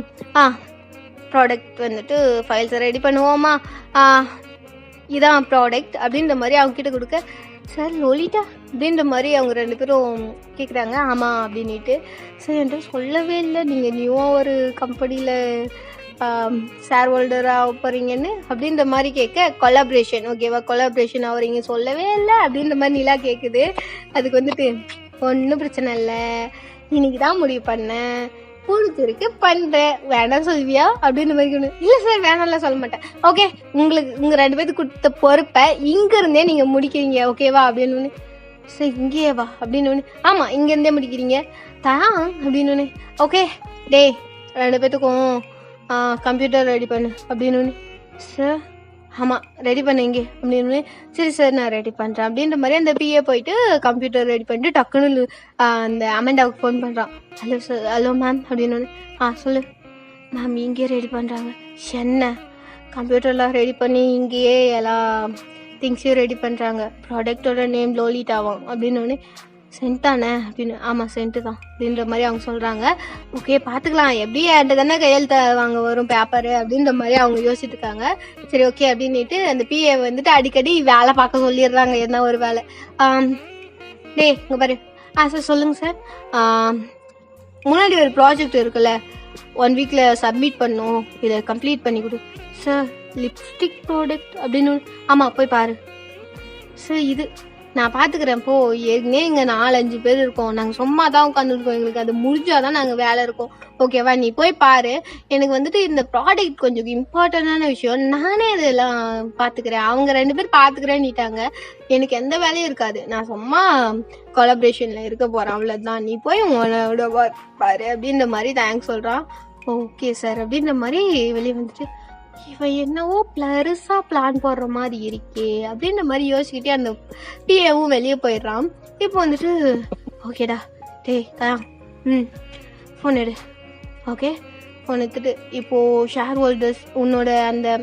[SPEAKER 1] ப்ராடக்ட் வந்துட்டு ஃபைல்ஸை ரெடி பண்ணுவோமா, இதான் ப்ராடக்ட் அப்படின்ற மாதிரி அவங்க கிட்ட கொடுக்க சார் லோலிட்டா அப்படின்ற மாதிரி அவங்க 2 பேரும் கேட்குறாங்க. ஆமாம் அப்படின்ட்டு சார் என்கிட்ட சொல்லவே இல்லை நீங்கள் நியூவாக ஒரு கம்பெனியில் ஷேர் ஹோல்டராக போகிறீங்கன்னு அப்படின்ற மாதிரி கேட்க கொலாபரேஷன் ஓகேவா, கொலாபரேஷன் ஆகிறீங்க சொல்லவே இல்லை அப்படின்ற மாதிரி நிலா கேட்குது. அதுக்கு வந்துட்டு ஒன்றும் பிரச்சனை இல்லை, இன்னைக்கு தான் முடிவு பண்ணேன், பிடிச்சிருக்கு பண்ணுறேன், வேணாம் சொல்வியா அப்படின்ற மாதிரி ஒன்று. இல்லை சார் வேணாம்லாம் சொல்ல மாட்டேன், ஓகே உங்களுக்கு உங்கள் 2 பேருக்கு கொடுத்த பொறுப்பை இங்கேருந்தே நீங்கள் முடிக்கிறீங்க ஓகேவா அப்படின்னு ஒன்று. சார் இங்கேயே வா அப்படின்னு ஒன்று. ஆமாம் இங்கேருந்தே முடிக்கிறீங்க தான் அப்படின்னு ஒன்று. ஓகே டே 2 பேத்துக்கும் கம்ப்யூட்டர் ரெடி பண்ணு அப்படின்னு ஒன்று. சார் ஆமாம் ரெடி பண்ணீங்க அப்படின்னு. சரி சார் நான் ரெடி பண்ணுறேன் அப்படின்ற மாதிரி அந்த பிஏ போயிட்டு கம்ப்யூட்டர் ரெடி பண்ணிட்டு டக்குன்னு அந்த அமெண்டாவுக்கு ஃபோன் பண்ணுறான். ஹலோ சார், ஹலோ மேம் அப்படின்னு. சொல்லு மேம் இங்கேயே ரெடி பண்ணுறாங்க. என்ன கம்ப்யூட்டர்லாம் ரெடி பண்ணி இங்கேயே எல்லா திங்ஸையும் ரெடி பண்ணுறாங்க, ப்ராடக்டோட நேம் லோலிட்டாவும் அப்படின்னு. சென்ட் தானே அப்படின்னு. ஆமாம் சென்ட்டு தான் அப்படின்ற மாதிரி அவங்க சொல்கிறாங்க. ஓகே பார்த்துக்கலாம், எப்படி என்கிட்ட தானே கையெழுத்த வாங்க வரும் பேப்பரு அப்படின்ற மாதிரி அவங்க யோசிச்சுட்டு இருக்காங்க. சரி ஓகே அப்படின்ட்டு அந்த பிஏ வந்துட்டு அடிக்கடி வேலை பார்க்க சொல்லிடுறாங்க, என்ன ஒரு வேலை. டே இங்கே பாரு. சார் சொல்லுங்கள் சார், முன்னாடி ஒரு ப்ராஜெக்ட் இருக்குல்ல 1 வீக்கில் சப்மிட் பண்ணோம், இதை கம்ப்ளீட் பண்ணி கொடு சார். லிப்ஸ்டிக் ப்ராடக்ட் அப்படின்னு. ஆமாம் போய் பாரு சார். இது நான் பார்த்துக்கிறேன் போ, ஏற்கனவே இங்கே 4-5 பேர் இருக்கோம், நாங்கள் சும்மா தான் உட்காந்துருக்கோம், எங்களுக்கு அது முடிஞ்சாதான் நாங்கள் வேலை இருக்கோம் ஓகேவா, நீ போய் பாரு. எனக்கு வந்துட்டு இந்த ப்ராடக்ட் கொஞ்சம் இம்பார்ட்டண்டான விஷயம், நானே இதெல்லாம் பார்த்துக்கிறேன், அவங்க 2 பேர் பார்த்துக்கிறேன்னுட்டாங்க, எனக்கு எந்த வேலையும் இருக்காது, நான் சும்மா கொலாபரேஷனில் இருக்க போகிறேன் அவ்வளோதான், நீ போய் உங்களோட பாரு அப்படின்ற மாதிரி தேங்க்ஸ் சொல்கிறான். ஓகே சார் அப்படின்ற மாதிரி வெளியே வந்துட்டு இவன் என்னவோ பெருசா பிளான் போடுற மாதிரி இருக்கே அப்படின்ற மாதிரி யோசிச்சுக்கிட்டே அந்த பிஏவும் வெளியே போயிடுறான். இப்போ வந்துட்டு ஓகேடா டே தயாங் ஃபோன் எடு. ஓகே ஃபோன் எடுத்துட்டு இப்போது ஷேர் ஹோல்டர்ஸ் உன்னோட அந்த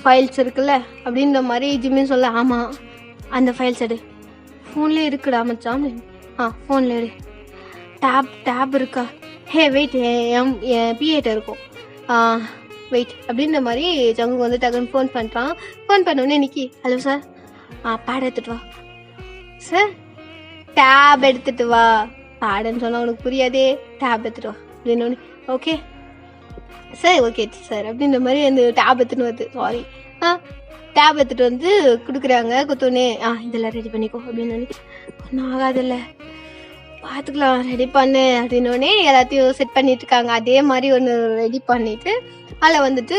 [SPEAKER 1] ஃபைல்ஸ் இருக்குல்ல அப்படின்ற மாதிரி ஜிம்மின்னு சொல்ல. ஆமாம் அந்த ஃபைல்ஸ் எடு. ஃபோன்லேயே இருக்குடா மச்சான். ஃபோனில் எடு. டேப் இருக்கா? ஹே வெயிட், என் பிஏட்ட இருக்கும், வெயிட் அப்படின்ற மாதிரி ஜங்கு வந்து டக்குன்னு ஃபோன் பண்ணுறான். ஃபோன் பண்ணோடனே நிக்கி ஹலோ சார், பேட் எடுத்துகிட்டு வா சார், டேப் எடுத்துகிட்டு வா. பேடுன்னு சொன்னால் உனக்கு புரியாதே, டேப் எடுத்துகிட்டு வா அப்படின்னு. ஓகே சார் ஓகே சார் அப்படின்ற மாதிரி அந்த டேப் எடுத்துன்னு வருது. சாரி டேப் எடுத்துகிட்டு வந்து கொடுக்குறாங்க. குத்தோன்னே இதெல்லாம் ரெடி பண்ணிக்கோ அப்படின்னு. ஒன்றும் ஆகாதில்ல பார்த்துக்கலாம் ரெடி பண்ணு அப்படின்னோடனே எல்லாத்தையும் செட் பண்ணிட்டு இருக்காங்க. அதே மாதிரி ஒன்று ரெடி பண்ணிவிட்டு அதில் வந்துட்டு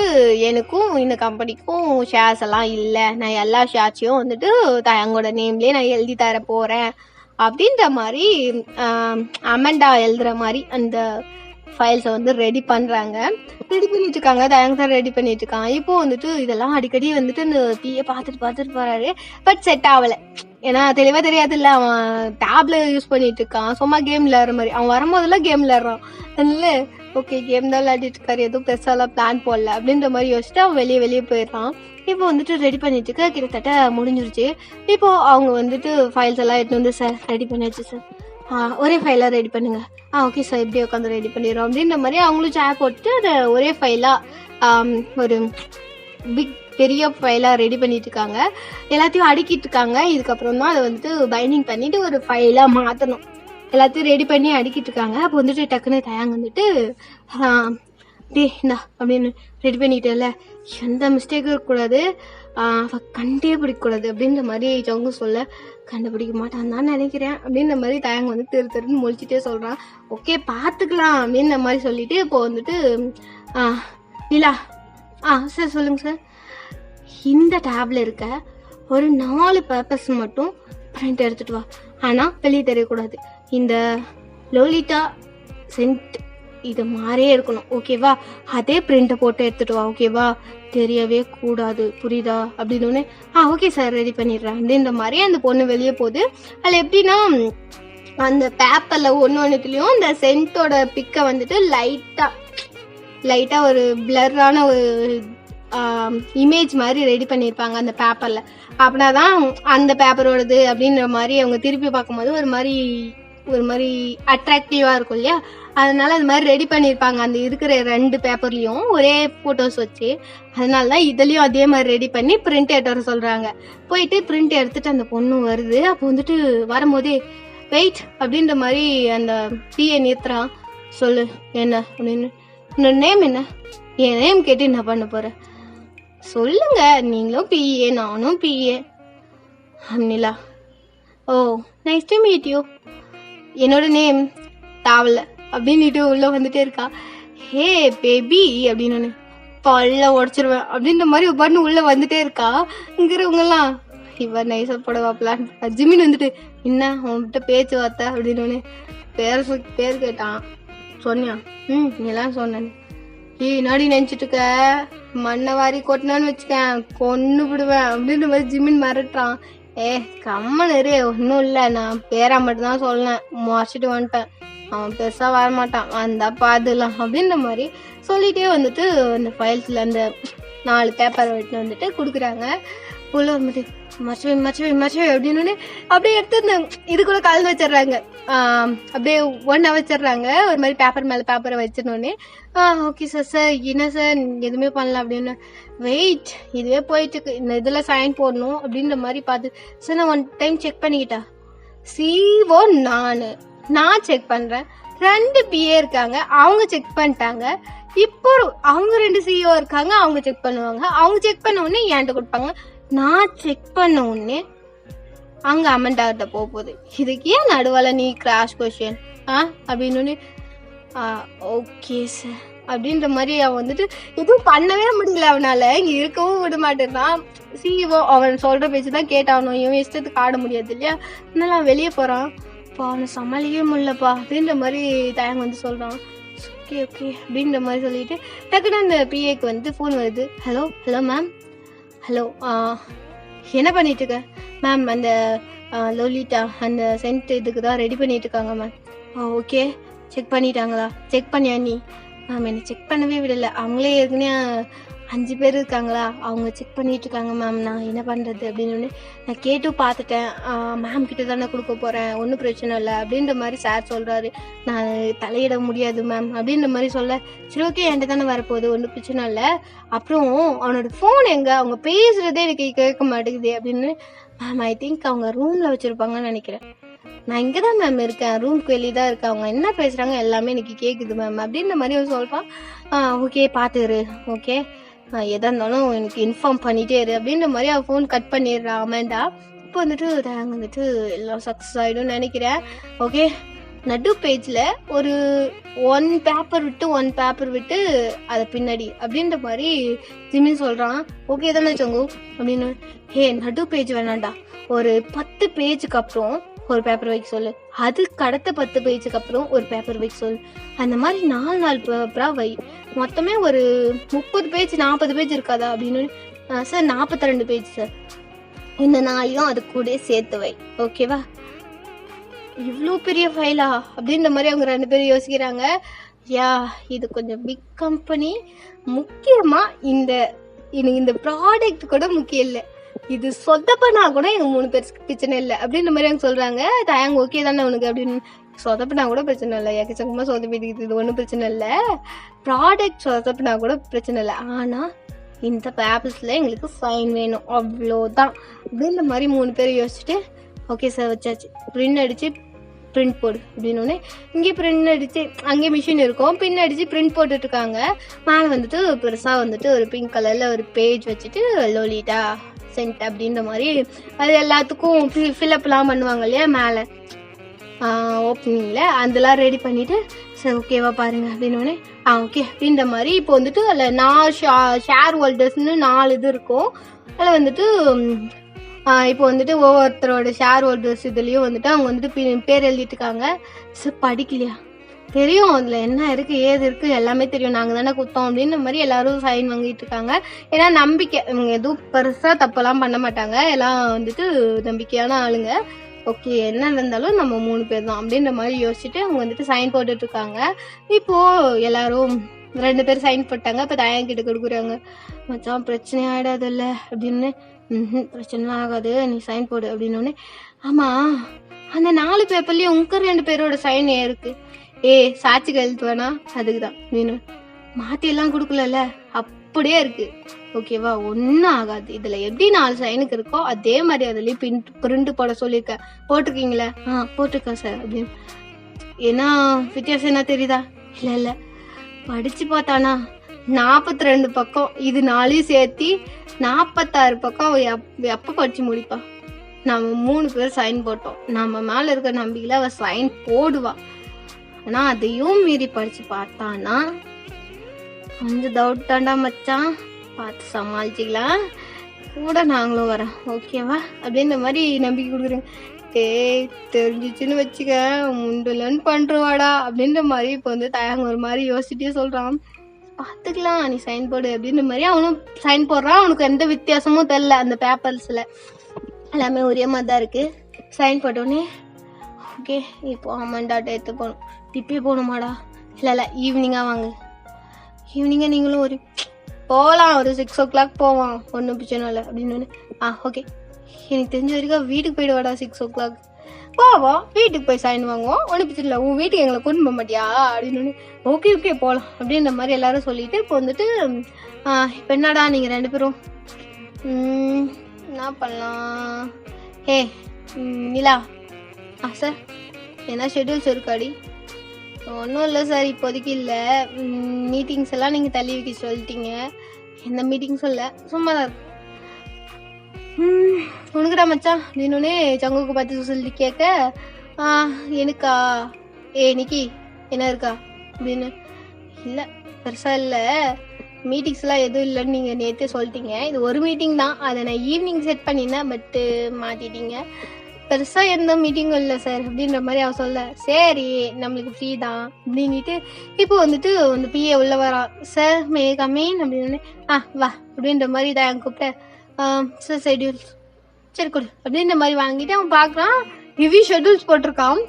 [SPEAKER 1] எனக்கும் இந்த கம்பெனிக்கும் ஷேர்ஸ் எல்லாம் இல்லை, நான் எல்லா ஷேர்ஸையும் வந்துட்டு தயங்கோட நேம்லேயே நான் எழுதி தர போகிறேன் அப்படின்ற மாதிரி அமெண்டா எழுதுகிற மாதிரி அந்த ஃபைல்ஸை வந்து ரெடி பண்ணுறாங்க. ரெடி பண்ணிட்டு இருக்காங்க, தயங்க தான் ரெடி பண்ணிட்டு இருக்காங்க. இப்போது வந்துட்டு இதெல்லாம் அடிக்கடி வந்துட்டு இந்த பிஏ பார்த்துட்டு போகிறாரு. பட் செட் ஆகலை, ஏன்னா தெளிவாக தெரியாது இல்லை, அவன் டேப்ல யூஸ் பண்ணிட்டு இருக்கான், சும்மா கேம் விளையாடுற மாதிரி. அவன் வரும்போதெல்லாம் கேம் விளையாடுறான். அதனால ஓகே கேம் தான் விளையாடிட்டு இருக்காரு, எதுவும் பெருசாலாம் பிளான் போடல அப்படின்ற மாதிரி யோசிச்சுட்டு அவன் வெளியே போயிடுறான். இப்போ வந்துட்டு ரெடி பண்ணிட்டு இருக்க கிட்டத்தட்ட முடிஞ்சிருச்சு. இப்போது அவங்க வந்துட்டு ஃபைல்ஸ் எல்லாம் எடுத்து வந்து சார் ரெடி பண்ணியாச்சு சார், ஒரே ஃபைலாக ரெடி பண்ணுங்க. ஓகே சார் இப்படியே உட்காந்து ரெடி பண்ணிடுறோம் அப்படின்ற மாதிரி அவங்களும் சேர் போட்டுட்டு அதை ஒரே ஃபைலாக ஒரு பெரிய ஃபைலாக ரெடி பண்ணிட்டு இருக்காங்க. எல்லாத்தையும் அடுக்கிட்டு இருக்காங்க. இதுக்கப்புறம் தான் அதை வந்துட்டு பைண்டிங் பண்ணிட்டு ஒரு ஃபைலாக மாற்றணும். எல்லாத்தையும் ரெடி பண்ணி அடுக்கிட்டு இருக்காங்க. அப்போ வந்துட்டு டக்குன்னு தயாங்க வந்துட்டு டே இந்தா அப்படின்னு ரெடி பண்ணிட்டேன்ல, எந்த மிஸ்டேக்கும் இருக்கக்கூடாது, கண்டே பிடிக்கக்கூடாது அப்படின்ற மாதிரி ஜங்கு சொல்ல. கண்டுபிடிக்க மாட்டான் தான் நினைக்கிறேன் அப்படின்ற மாதிரி தயாங்க வந்து தெருன்னு முழிச்சிட்டே சொல்கிறான். ஓகே பார்த்துக்கலாம் அப்படின்ற மாதிரி சொல்லிட்டு இப்போ வந்துட்டு லீலா சார் சொல்லுங்கள் சார், இந்த டேப்ல இருக்க ஒரு 4 பேப்பர்ஸ் மட்டும் பிரிண்ட் எடுத்துட்டு வா, ஆனால் வெளியே தெரியக்கூடாது. இந்த லோலிட்டா சென்ட் இது மாதிரியே இருக்கணும், ஓகேவா? அதே பிரிண்ட்டை போட்டு எடுத்துட்டு வா, ஓகேவா? தெரியவே கூடாது, புரியுதா? அப்படின்னு ஓகே சார், ரெடி பண்ணிடுறேன் அப்படின்ற மாதிரி அந்த பொண்ணு வெளியே போகுது. அதில் எப்படின்னா அந்த பேப்பரில் ஒன்றுத்துலேயும் இந்த சென்ட்டோட பிக்கை வந்துட்டு லைட்டாக ஒரு பிளரான ஒரு இமேஜ் மாதிரி ரெடி பண்ணியிருப்பாங்க அந்த பேப்பரில். அப்படின்னா தான் அந்த பேப்பரோடது அப்படின்ற மாதிரி அவங்க திருப்பி பார்க்கும்போது ஒரு மாதிரி அட்ராக்டிவாக இருக்கும் இல்லையா? அதனால அது மாதிரி ரெடி பண்ணியிருப்பாங்க அந்த இருக்கிற 2 பேப்பர்லேயும் ஒரே ஃபோட்டோஸ் வச்சு. அதனால தான் இதுலேயும் அதே மாதிரி ரெடி பண்ணி பிரிண்ட் எடுத்து வர சொல்கிறாங்க. போயிட்டு பிரிண்ட் எடுத்துட்டு அந்த பொண்ணு வருது. அப்போ வந்துட்டு வரும்போதே வெயிட் அப்படின்ற மாதிரி அந்த பிஏ நிறுத்துறான். சொல்லு என்ன அப்படின்னு. என்னோட நேம் என்ன? என் நேம் கேட்டு என்ன பண்ண போகிறேன்? சொல்லுங்க, நீங்களும் பிஏ நானும் பிஏ. அம்னிலா. Oh, nice to meet you. என்னோட நேம் தாவல அப்படின்ட்டு உள்ள வந்துட்டே இருக்கா. ஹே பேபி அப்படின்னு பல்ல உடச்சிருவேன் அப்படின்ற மாதிரி பண்ணு உள்ள வந்துட்டே இருக்கா. இங்கிறவங்கலாம் இவ நைஸா போடவாப்லான். ஜிமின் வந்துட்டு என்ன உன்கிட்ட பேச்சு வார்த்தை அப்படின்னு பேர் கேட்டான். சொன்னியா? எல்லாம் சொன்னேன். நாடி நினைச்சிட்டு இருக்க, மண்ணை வாரி கொட்டினான்னு வச்சுக்கேன், கொன்னு விடுவேன் அப்படின்ற மாதிரி ஜிமின் மிரட்டுறான். கம்மனு ஒன்றும் இல்லை, நான் பேரா மட்டும் தான் சொன்னேன், மறைச்சிட்டு வந்துட்டேன், அவன் பெருசாக வரமாட்டான், வந்தா பாதுலாம் அப்படின்ற மாதிரி சொல்லிட்டே வந்துட்டு அந்த ஃபைல்ஸில் அந்த 4 பேப்பரை வெட்டின்னு வந்துட்டு கொடுக்குறாங்க. உள்ள வந்துட்டு மறைச்சவை அப்படின்னு அப்படியே எடுத்து இந்த இது கூட கலந்து வச்சிடுறாங்க. அப்படியே ஒன்றா வச்சிடுறாங்க. ஒரு மாதிரி பேப்பர் மேலே பேப்பரை வச்சிடனோடனே ஓகே சார் என்ன சார் எதுவுமே பண்ணல அப்படின்னு. வெயிட், இதுவே போயிட்டு இருக்கு, இந்த இதில் சைன் போடணும் அப்படின்ற மாதிரி பார்த்து சார் நான் 1 டைம் செக் பண்ணிக்கிட்டா. சிஓ நான் செக் பண்ணுறேன், 2 பிஏ இருக்காங்க, அவங்க செக் பண்ணிட்டாங்க. இப்போ அவங்க 2 சிஓ இருக்காங்க, அவங்க செக் பண்ணுவாங்க. அவங்க செக் பண்ண உடனே என்கிட்ட கொடுப்பாங்க. நான் செக் பண்ண உடனே அங்கே அமெண்டாகிட்ட போகுது. இதுக்கு ஏன் நடுவால நீ கிராஷ் கொஷின் அப்படின்னு. ஓகே சார் அப்படின்ற மாதிரி அவன் வந்துட்டு எதுவும் பண்ணவே முடியல, அவனால இங்கே இருக்கவும் விட மாட்டேறான். சிஓ அவன் சொல்கிற பேச்சு தான் கேட்டாகணும், இவன் இஷ்டத்துக்கு ஆட முடியாது இல்லையா? அதனால அவன் வெளியே போகிறான். அப்பா அவனை சமாளிக்கவே முடியலப்பா அப்படின்ற மாதிரி தயங்க வந்து சொல்கிறான். ஓகே ஓகே அப்படின்ற மாதிரி சொல்லிட்டு டக்குன்னு அந்த பிஏக்கு வந்து ஃபோன் வருது. Hello ma'am. ஹலோ, என்ன பண்ணிட்டு இருக்க மேம்? அந்த லோலிட்டா அந்த சென்ட் இதுக்கு தான் ரெடி பண்ணிட்டு இருக்காங்க மேம். ஓகே, செக் பண்ணிட்டாங்களா? செக் பண்ணியா நீ? மேம் என்னை செக் பண்ணவே விடலை, அவங்களே ஏற்கனவே 5 பேர் இருக்காங்களா, அவங்க செக் பண்ணிட்டு இருக்காங்க மேம், நான் என்ன பண்ணுறது அப்படின்னு. நான் கேட்டும் பார்த்துட்டேன், மேம் கிட்ட தானே கொடுக்க போகிறேன், ஒன்றும் பிரச்சனை இல்லை அப்படின்ற மாதிரி சார் சொல்கிறாரு. நான் தலையிட முடியாது மேம் அப்படின்ற மாதிரி சொல்ல, சரி ஓகே என்கிட்ட தானே வரப்போகுது, ஒன்றும் பிரச்சனை இல்லை. அப்புறம் அவனோட ஃபோன் எங்கே, அவங்க பேசுகிறதே எனக்கு கேட்க மாட்டேங்குது அப்படின்னு. மேம் ஐ திங்க் அவங்க ரூமில் வச்சுருப்பாங்கன்னு நினைக்கிறேன். நான் இங்கே தான் மேம் இருக்கேன், ரூம்க்கு வெளியே தான் இருக்கேன், அவங்க என்ன பேசுகிறாங்க எல்லாமே எனக்கு கேட்குது மேம் அப்படின்ற மாதிரி அவன் சொல்கிறான். ஓகே பார்த்துரு, ஓகே எதாக இருந்தாலும் எனக்கு இன்ஃபார்ம் பண்ணிகிட்டே இரு அப்படின்ற மாதிரி அவன் ஃபோன் கட் பண்ணிடுறான் அமேண்டா. இப்போ வந்துட்டு நாங்கள் வந்துட்டு எல்லாம் சக்ஸஸ் ஆகிடும்னு நினைக்கிறேன். ஓகே, நடு பேஜில் ஒரு 1 பேப்பர் விட்டு அதை பின்னாடி அப்படின்ற மாதிரி ஜிமின் சொல்கிறான். ஓகே தானே சங்கு அப்படின்னு. நடு பேஜ் வேணாண்டா, ஒரு 10 பேஜுக்கு அப்புறம் ஒரு பேப்பர் வைக்க சொல்லு, அதுக்கு அடுத்த 10 பேஜுக்கு அப்புறம் ஒரு பேப்பர் வைக்க சொல்லு, அந்த மாதிரி 4 பேப்பராக வை, மொத்தமே ஒரு 30 பேஜ் 40 பேஜ் இருக்காதா அப்படின்னு. சார் 42 பேஜ் சார், இந்த 4 அது கூட சேர்த்து வை, ஓகேவா? இவ்வளோ பெரிய ஃபைலா அப்படின்ற மாதிரி அவங்க 2 பேரும் யோசிக்கிறாங்க. இது கொஞ்சம் பிக் கம்பெனி, முக்கியமாக இந்த ப்ராடக்ட் கூட முக்கியம் இல்லை, இது சொதப்பனா கூட எங்க 3 பேருக்கு பிரச்சனை இல்லை அப்படின்ற மாதிரி அவங்க சொல்றாங்க. தயாங்க ஓகே தானே உனக்கு அப்படின்னு. சொதப்பினா கூட பிரச்சனை இல்லை, எக்கச்சக்கமா சொதப்பிடுது, இது ஒன்றும் பிரச்சனை இல்லை, ப்ராடக்ட் சொதப்பினா கூட பிரச்சனை இல்லை, ஆனா இந்த பேப்பர்ஸ்ல எங்களுக்கு சைன் வேணும், அவ்வளோதான் அப்படின்ற மாதிரி 3 பேர் யோசிச்சுட்டு ஓகே சார் வச்சாச்சு, பிரிண்ட் அடிச்சு பிரிண்ட் போடு அப்படின்னு. இங்கே பிரிண்ட் அடிச்சு அங்கே மிஷின் இருக்கும், பின் அடிச்சு பிரிண்ட் போட்டுட்டு இருக்காங்க. மேலே வந்துட்டு பெருசா வந்துட்டு ஒரு பிங்க் கலர்ல ஒரு பேஜ் வச்சுட்டு லோலிட்டா சென்ட் அப்படின்ற மாதிரி அது எல்லாத்துக்கும் ஃபில்அப்லாம் பண்ணுவாங்க இல்லையா மேலே ஓப்பனிங்கில், அதெல்லாம் ரெடி பண்ணிவிட்டு சரி ஓகேவா பாருங்க அப்படின்னு. ஓகே அப்படின்ற மாதிரி இப்போ வந்துட்டு அதில் 4 ஷேர் ஹோல்டர்ஸ்னு 4 இது இருக்கும். அதில் வந்துட்டு இப்போ வந்துட்டு ஒவ்வொருத்தரோட ஷேர் ஹோல்டர்ஸ் இதுலேயும் வந்துட்டு அவங்க வந்துட்டு பேர் எழுதிட்டு இருக்காங்க. சார் படிக்கலையா? தெரியும், அதில் என்ன இருக்குது ஏது இருக்குது எல்லாமே தெரியும், நாங்கள் தானே கொடுத்தோம் அப்படின்ற மாதிரி எல்லாரும் சைன் வாங்கிட்டு இருக்காங்க. ஏன்னா நம்பிக்கை, இவங்க எதுவும் பெருசாக தப்பெல்லாம் பண்ண மாட்டாங்க, எல்லாம் வந்துட்டு நம்பிக்கையான ஆளுங்க. ஓகே, என்ன இருந்தாலும் நம்ம 3 பேர் தான் அப்படின்ற மாதிரி யோசிச்சுட்டு அவங்க வந்துட்டு சைன் போட்டுட்டு இருக்காங்க. இப்போது எல்லாரும் 2 பேர் சைன் போட்டாங்க. இப்போ தயங்கிட்ட கொடுக்குறாங்க. மச்சான் பிரச்சனை ஆகிடாதுல்ல அப்படின்னு. பிரச்சனைலாம் ஆகாது, நீ சைன் போடு அப்படின்னோடனே, ஆமாம் அந்த 4 பேப்பர்லேயும் உங்க 2 பேரோட சைன் இருக்கு. சாட்சி கையெழுத்து வேணா, அதுக்கு தான் வேணும். மாற்றியெல்லாம் கொடுக்கல, அப்படியே இருக்கு. ஓகேவா, ஒன்றும் ஆகாது. இதில் எப்படி 4 சைனுக்கு இருக்கோ அதே மாதிரி அதுலேயும் பிரிண்ட் போட சொல்லியிருக்கேன். போட்டிருக்கீங்களே? போட்டிருக்கேன் சார் அப்படின்னு. ஏன்னா வித்தியாசம் என்ன தெரியுதா? இல்லை படித்து பார்த்தானா 42 பக்கம், இது 4 சேர்த்தி 46 பக்கம். எப்போ படித்து முடிப்பா? நம்ம 3 பேர் சைன் போட்டோம், நம்ம மேலே இருக்க நம்பிக்கையில் அவள் சைன் போடுவா. ஆனால் அதையும் மீறி படித்து பார்த்தானா கொஞ்சம் டவுட் தாண்டா மச்சான், பார்த்து சமாளிச்சிக்கலாம், கூட நாங்களும் வரோம் ஓகேவா அப்படின்ற மாதிரி நம்பிக்கை கொடுக்குறேங்க. தெரிஞ்சிச்சுன்னு வச்சுக்க முண்டலன்னு பண்ணுறவாடா அப்படின்ற மாதிரி இப்போ வந்து தயாங்க ஒரு மாதிரி யோசிச்சுட்டே சொல்கிறான். பார்த்துக்கலாம், நீ சைன் போடு அப்படின்ற மாதிரி அவனும் சைன் போடுறான். அவனுக்கு எந்த வித்தியாசமும் தெரில, அந்த பேப்பர்ஸில் எல்லாமே ஒரே மாதிரி தான் இருக்குது. சைன் போட்டோடனே ஓகே, இப்போ அமௌண்டாட்ட எடுத்து போகணும். இப்பயே போகணுமாடா? இல்லை ஈவினிங்காக வாங்க. ஈவினிங்காக நீங்களும் ஒரு போகலாம், ஒரு 6 o'clock போவோம், ஒன்றும் பிரச்சனை இல்லை அப்படின்னு. ஓகே, எனக்கு தெரிஞ்ச வரைக்கும் வீட்டுக்கு போயிடுவாடா. 6 o'clock போவோம், வீட்டுக்கு போய் சைன் வாங்குவோம், ஒன்றும் பிரச்சனை இல்லை, உன் வீட்டுக்கு எங்களை கொண்டு போக மாட்டியா அப்படின்னு. ஓகே போகலாம் அப்படின்ற மாதிரி எல்லாரும் சொல்லிட்டு இப்போ வந்துட்டு இப்போ என்னடா நீங்கள் 2 பேரும் என்ன பண்ணலாம்? நிலா, சார் என்ன ஷெட்யூல்ஸ் இருக்காடி? ஒன்றும் இல்லை சார், இப்போதைக்கு இல்லை. மீட்டிங்ஸ் எல்லாம் நீங்கள் தள்ளி வைக்க சொல்லிட்டீங்க. எந்த மீட்டிங்ஸும் இல்லை, சும்மா தான் இருக்கு. உனக்குடா மச்சான் அப்படின்னே சங்குக்கு பார்த்து சொல்லி கேட்க, எனக்கா? நிக்கி என்ன இருக்கா அப்படின்னு. இல்லை பெருசாக இல்லை, மீட்டிங்ஸ்லாம் எதுவும் இல்லைன்னு நீங்கள் நேற்றே சொல்லிட்டீங்க. இது ஒரு மீட்டிங் தான், அதை நான் ஈவினிங் செட் பண்ணியிருந்தேன், பட்டு மாற்றிட்டீங்க. பெருசாக எந்த மீட்டிங்கும் இல்லை சார் அப்படின்ற மாதிரி அவன் சொல்ல. சரி நம்மளுக்கு ஃப்ரீ தான் அப்படின்ட்டு இப்போ வந்துட்டு அந்த பிஏ உள்ள வரான். சார் மே கமீன் அப்படின்னு. வா அப்படின்ற மாதிரி தான் கூப்பிட்டேன். சார் ஷெட்யூல்ஸ் சரி கொடு அப்படின்ற மாதிரி வாங்கிட்டு அவன் பார்க்குறான். ஹெவி ஷெட்யூல்ஸ் போட்டிருக்கான்.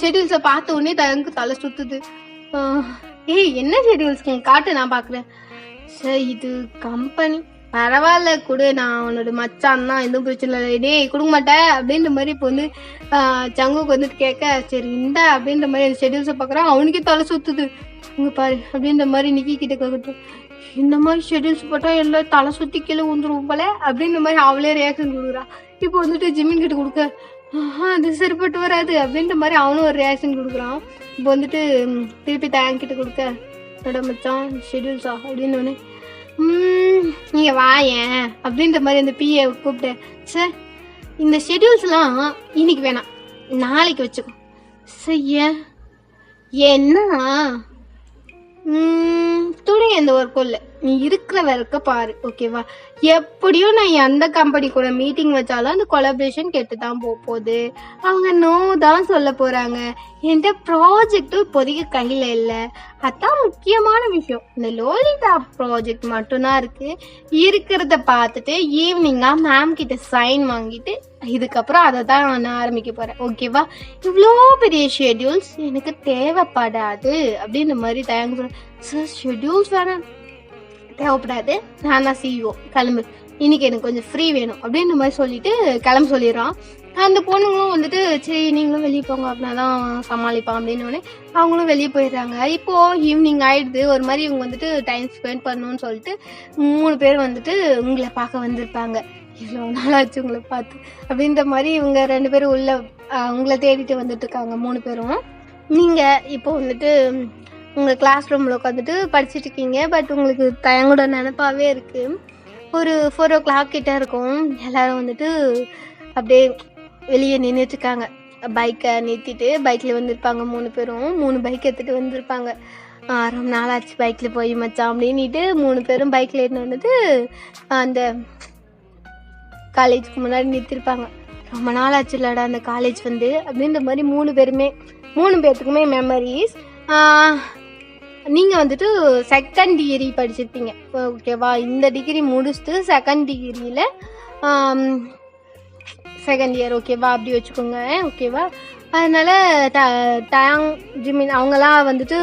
[SPEAKER 1] ஷெட்யூல்ஸை பார்த்த உடனே தயங்கு தலை சுற்றுது. என்ன ஷெட்யூல்ஸ் காட்டு, நான் பார்க்குறேன். சார் இது கம்பெனி, பரவாயில்ல கொடு, நான் உன்னோட மச்சான் தான், எதுவும் பிரச்சனை இல்லை, டேய் கொடுக்க மாட்டேன் அப்படின்ற மாதிரி இப்போ வந்து சங்குக்கு வந்துட்டு கேட்க, சரி இந்த அப்படின்ற மாதிரி அந்த ஷெட்யூல்ஸை பார்க்குறான். அவனுக்கே தலை சுற்றுது. இங்கே பாரு அப்படின்ற மாதிரி நிக்கி கிட்ட கேட்கட்டும். இந்த மாதிரி ஷெட்யூல்ஸ் போட்டால் எல்லாம் தலை சுற்றி கீழே ஊந்துருவோம் போல அப்படின்ற மாதிரி அவளே ரியாக்ஷன் கொடுக்குறான். இப்போ வந்துட்டு ஜிமின் கிட்ட கொடுக்க, அது சரிப்பட்டு வராது அப்படின்ற மாதிரி அவனும் ஒரு ரியாக்ஷன் கொடுக்குறான். இப்போ வந்துட்டு திருப்பி தயங்கிட்ட கொடுக்க, என்னோட மச்சான் ஷெட்யூல்ஸா அப்படின்னு ஒன்று. நீங்கள் வாயேன் அப்படின்ற மாதிரி அந்த பிஏ கூப்பிட்டு, சார் இந்த ஷெட்யூல்ஸ்லாம் இன்னைக்கு வேணாம், நாளைக்கு வச்சுக்கோ. செய்ய என்ன துணை எந்த ஒர்க்கும் இல்லை, நீ இருக்கிற வரைக்க பாரு ஓகேவா. எப்படியும் நான் எந்த கம்பெனி கூட மீட்டிங் வச்சாலும் அந்த கொலாபரேஷன் கெட்டு தான் போகுது. அவங்க நோ தான் சொல்ல போகிறாங்க. என்கிட்ட ப்ராஜெக்டும் இப்போதைக்கு கையில் இல்லை, அதான் முக்கியமான விஷயம். இந்த லோலிதா ப்ராஜெக்ட் மட்டும்தான் இருக்குது. இருக்கிறத பார்த்துட்டு ஈவினிங்காக மேம் கிட்ட சைன் வாங்கிட்டு இதுக்கப்புறம் அதை தான் நான் ஆரம்பிக்க போகிறேன் ஓகேவா. இவ்வளோ பெரிய ஷெட்யூல்ஸ் எனக்கு தேவைப்படாது அப்படின்ற மாதிரி தயங்க சொல்ல. சார் ஷெட்யூல்ஸ் வேணாம், தேவைப்படாது, நான் தான் சிஇஓ, கிளம்பு, இன்னைக்கு எனக்கு கொஞ்சம் ஃப்ரீ வேணும் அப்படின்ற மாதிரி சொல்லிட்டு கிளம்ப சொல்லிடுறான். அந்த பொண்ணுங்களும் வந்துட்டு சரி நீங்களும் வெளியே போங்க அப்படின்னா தான் சமாளிப்பான் அப்படின்னு அவங்களும் வெளியே போயிடுறாங்க. இப்போது ஈவினிங் ஆகிடுது. ஒரு மாதிரி இவங்க வந்துட்டு டைம் ஸ்பெண்ட் பண்ணணும்னு சொல்லிட்டு 3 பேர் வந்துட்டு உங்களை பார்க்க வந்திருப்பாங்க. இவ்வளோ நாளாச்சு உங்களை பார்த்து அப்படின்ற மாதிரி இவங்க 2 பேரும் உள்ள உங்களை தேடிட்டு வந்துட்டு இருக்காங்க 3 பேரும். நீங்கள் இப்போ வந்துட்டு உங்கள் கிளாஸ் ரூமில் உட்காந்துட்டு படிச்சுட்டு இருக்கீங்க. பட் உங்களுக்கு தயங்கூட நினப்பாவே இருக்குது. ஒரு 4 o'clock கிட்ட இருக்கும். எல்லோரும் வந்துட்டு அப்படியே வெளியே நின்றுட்டுருக்காங்க. பைக்கை நிறுத்திட்டு பைக்கில் வந்திருப்பாங்க 3 பேரும். 3 பைக் எடுத்துகிட்டு வந்திருப்பாங்க. ரொம்ப நாளாச்சு பைக்கில் போய் மச்சான் அப்படின்ட்டு 3 பேரும் பைக்கில் ஏறின்னு வந்துட்டு அந்த காலேஜுக்கு முன்னாடி நிறுத்திருப்பாங்க. ரொம்ப நாள் ஆச்சு இல்லடா அந்த காலேஜ் வந்து அப்படின்ற மாதிரி 3 பேர்த்துக்குமே மெமரிஸ். நீங்கள் வந்துட்டு செகண்ட் டிகிரி படிச்சிருப்பீங்க ஓகேவா. இந்த டிகிரி முடிச்சுட்டு செகண்ட் டிகிரியில் செகண்ட் இயர் ஓகேவா, அப்படி வச்சுக்கோங்க ஓகேவா. அதனால டயாங் ஜிமின் அவங்கெல்லாம் வந்துட்டு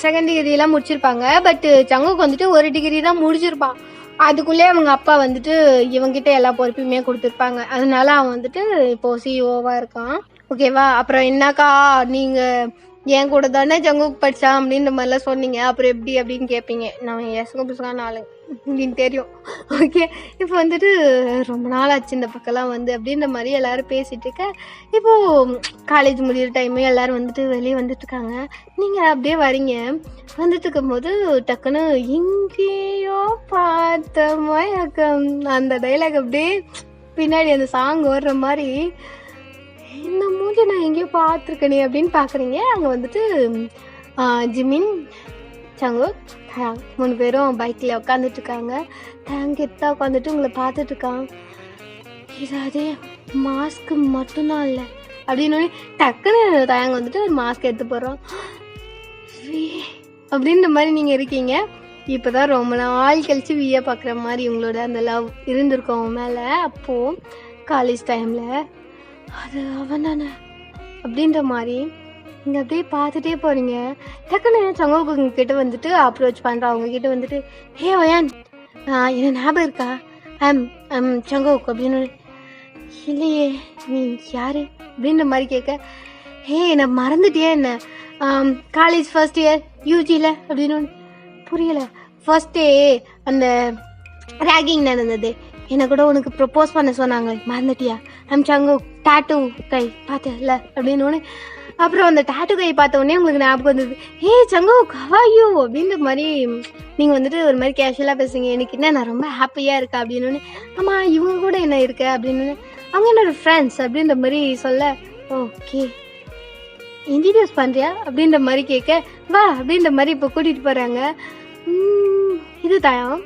[SPEAKER 1] செகண்ட் டிகிரிலாம் முடிச்சிருப்பாங்க. பட்டு ஜங்குக் வந்துட்டு ஒரு டிகிரி தான் முடிச்சிருப்பான். அதுக்குள்ளே அவங்க அப்பா வந்துட்டு இவங்கிட்ட எல்லா பொறுப்பையுமே கொடுத்துருப்பாங்க. அதனால அவன் வந்துட்டு இப்போ சிஇஓவாக இருக்கான் ஓகேவா. அப்புறம் என்னக்கா நீங்கள் என் கூட தானே ஜங்குக் படித்தான் அப்படின்ற மாதிரிலாம் சொன்னீங்க, அப்புறம் எப்படி அப்படின்னு கேட்பீங்க. நான் எசங்க புசுக்கான ஆளு அப்படின்னு தெரியும் ஓகே. இப்போ வந்துட்டு ரொம்ப நாள் ஆச்சு இந்த பக்கம்லாம் வந்து அப்படின்ற மாதிரி எல்லாரும் பேசிகிட்டு இருக்க. இப்போது காலேஜ் முடிகிற டைமு எல்லோரும் வந்துட்டு வெளியே வந்துட்டுருக்காங்க. நீங்கள் அப்படியே வரீங்க. வந்துட்டு இருக்கும்போது டக்குன்னு எங்கேயோ பார்த்த மயக்கம் அந்த டைலாக் அப்படியே பின்னாடி அந்த சாங் ஓடுற மாதிரி இந்த மூஞ்சி நான் எங்கேயோ பார்த்துருக்கேனே அப்படின்னு பார்க்குறீங்க. அங்கே வந்துட்டு ஜிமின், ஜங்குக், டயாங் 3 பேரும் பைக்கில் உட்காந்துட்ருக்காங்க. டயாங் கெத்தாக உட்காந்துட்டு உங்களை பார்த்துட்ருக்கான். இது அதே மாஸ்க்கு மட்டும்தான் இல்லை அப்படின்னு டக்குன்னு டயாங் வந்துட்டு ஒரு மாஸ்க் எடுத்து போடுறோம் அப்படின்ற மாதிரி நீங்கள் இருக்கீங்க. இப்போ தான் ரொம்ப நாள் கழித்து வியை பார்க்குற மாதிரி உங்களோட அந்த லவ் இருந்திருக்கோம் அவன் மேலே. அப்போது காலேஜ் டைமில் அது அவன் தானே அப்படின்ற மாதிரி நீங்கள் அப்படியே பார்த்துட்டே போகிறீங்க. டக்குன்னு ஜங்குக் கிட்ட வந்துட்டு அப்ரோச் பண்ணுறான். அவங்கக்கிட்ட வந்துட்டு ஹே ஒயான் என்ன ஞாபகம் இருக்கா, ஐம் ஜங்குக் அப்படின்னு. இல்லையே நீ யார் அப்படின்ற மாதிரி கேட்க, ஹே என்னை மறந்துட்டியே என்ன, காலேஜ் ஃபர்ஸ்ட் இயர் யூஜியில் அப்படின்னு. புரியலை. ஃபர்ஸ்டே அந்த ரேகிங் நடந்தது, என்னை கூட உனக்கு ப்ரப்போஸ் பண்ண சொன்னாங்க, மறந்துட்டியா, ஐம் ஜங்குக், டாட்டூ கை பார்த்தல அப்படின்னு. அப்புறம் அந்த டாட்டூ கை பார்த்த உடனே உங்களுக்கு ஞாபகம் வந்தது, ஹே ஜங்குக் ஹவ் ஆர் யூ அப்படின்ற மாதிரி நீங்கள் வந்துட்டு ஒரு மாதிரி கேஷுவலாக பேசுங்க. எனக்கு என்ன நான் ரொம்ப ஹாப்பியாக இருக்கேன் அப்படின்னு. ஆமாம் இவங்க கூட என்ன இருக்க அப்படின்னு. அவங்க என்னோட ஃப்ரெண்ட்ஸ் அப்படின்ற மாதிரி சொல்ல, ஓகே இன்ட்ரடியூஸ் பண்ணுறியா அப்படின்ற மாதிரி கேட்க, வா அப்படின்ற மாதிரி இப்போ கூட்டிகிட்டு போகிறாங்க. இது டயாங்,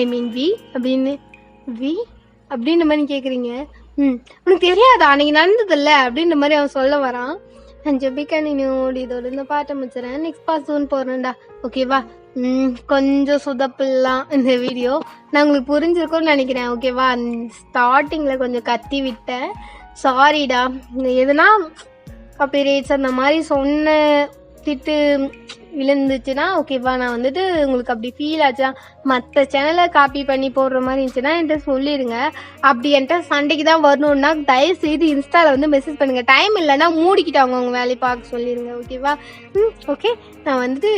[SPEAKER 1] ஐ மீன் வி அப்படின்னு. வி அப்படின்ற மாதிரி கேட்குறீங்க. உனக்கு தெரியாதா அன்றைக்கி நடந்ததில்ல அப்படின்ற மாதிரி அவன் சொல்ல வரான். நான் ஜெபிக்கா நீ இதோட இந்த பாட்டை முடிச்சிடறேன், நெக்ஸ்ட் பாஸ் போகிறேன்டா ஓகேவா. கொஞ்சம் சொதப்பிடலாம் இந்த வீடியோ, நான் உங்களுக்கு புரிஞ்சிருக்கோன்னு நினைக்கிறேன் ஓகேவா. ஸ்டார்டிங்கில் கொஞ்சம் கத்தி விட்டேன், சாரிடா. எதுனா காப்பிரைட்ஸ் அந்த மாதிரி சொன்ன திட்டு விழுந்துச்சுன்னா ஓகேவா. நான் வந்துட்டு உங்களுக்கு அப்படி ஃபீல் ஆச்சுன்னா மற்ற சேனலை காப்பி பண்ணி போடுற மாதிரி இருந்துச்சுன்னா என்கிட்ட சொல்லிடுங்க. அப்படி என்கிட்ட சண்டைக்கு தான் வரணுன்னா தயவுசெய்து இன்ஸ்டாவில் வந்து மெசேஜ் பண்ணுங்கள். டைம் இல்லைன்னா மூடிக்கிட்டு அவங்க வேலையை பார்க்க சொல்லிடுங்க ஓகேவா. ஓகே நான் வந்துட்டு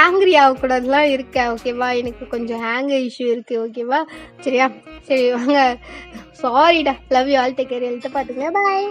[SPEAKER 1] ஆங்க்ரி ஆகக்கூடாதுலாம் இருக்கேன் ஓகேவா. எனக்கு கொஞ்சம் ஹேங்கர் இஷ்யூ இருக்குது ஓகேவா. சரியா, சரி வாங்க. சாரிடா, love you all, take care, ஹெல்த்தை பார்த்துக்கங்க, பாய்.